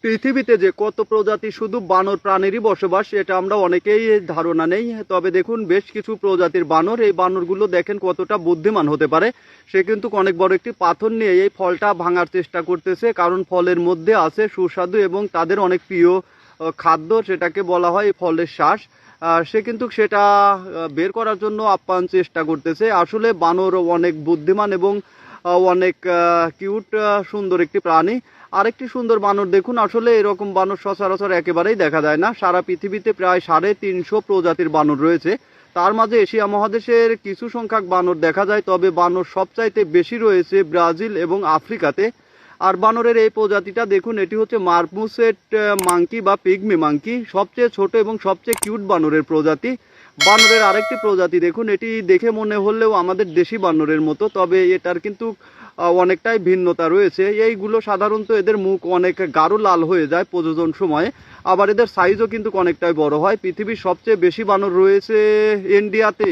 পৃথিবীতে যে কত প্রজাতি শুধু বানর প্রাণীরই বসবাস এটা আমরা অনেকেই ধারণা নেই। তবে দেখুন বেশ কিছু প্রজাতির বানর, এই বানরগুলো দেখেন কতটা বুদ্ধিমান হতে পারে। সে কিন্তু অনেক বড় একটি পাথর নিয়ে এই ফলটা ভাঙার চেষ্টা করতেছে, কারণ ফলের মধ্যে আছে সুস্বাদু এবং তাদের অনেক প্রিয় খাদ্য, সেটাকে বলা হয় ফলের শ্বাস। সে কিন্তু সেটা বের করার জন্য আপ্রাণ চেষ্টা করতেছে। আসলে বানর অনেক বুদ্ধিমান এবং অনেক কিউট, সুন্দর একটি প্রাণী। আরেকটি সুন্দর বানর দেখুন, আসলে এরকম বানর সচরাচর একেবারেই দেখা যায় না। সারা পৃথিবীতে প্রায় 350 প্রজাতির বানর রয়েছে। তার মাঝে এশিয়া মহাদেশের কিছু সংখ্যক বানর দেখা যায়, তবে বানর সবচাইতে বেশি রয়েছে ব্রাজিল এবং আফ্রিকাতে। আর বানরের এই প্রজাতিটা দেখুন, এটি হচ্ছে মারমুসেট মাঙ্কি বা পিগমি মাঙ্কি, সবচেয়ে ছোট এবং সবচেয়ে কিউট বানরের প্রজাতি। বানরের আরেকটি প্রজাতি দেখুন, এটি দেখে মনে হলেও আমাদের দেশি বানরের মতো, তবে এটার কিন্তু অনেকটাই ভিন্নতা রয়েছে। এইগুলো সাধারণত এদের মুখ অনেক গাঢ় লাল হয়ে যায় প্রজনন সময়ে, আবার এদের সাইজও কিন্তু অনেকটাই বড় হয়। পৃথিবীর সবচেয়ে বেশি বানর রয়েছে ইন্ডিয়াতে।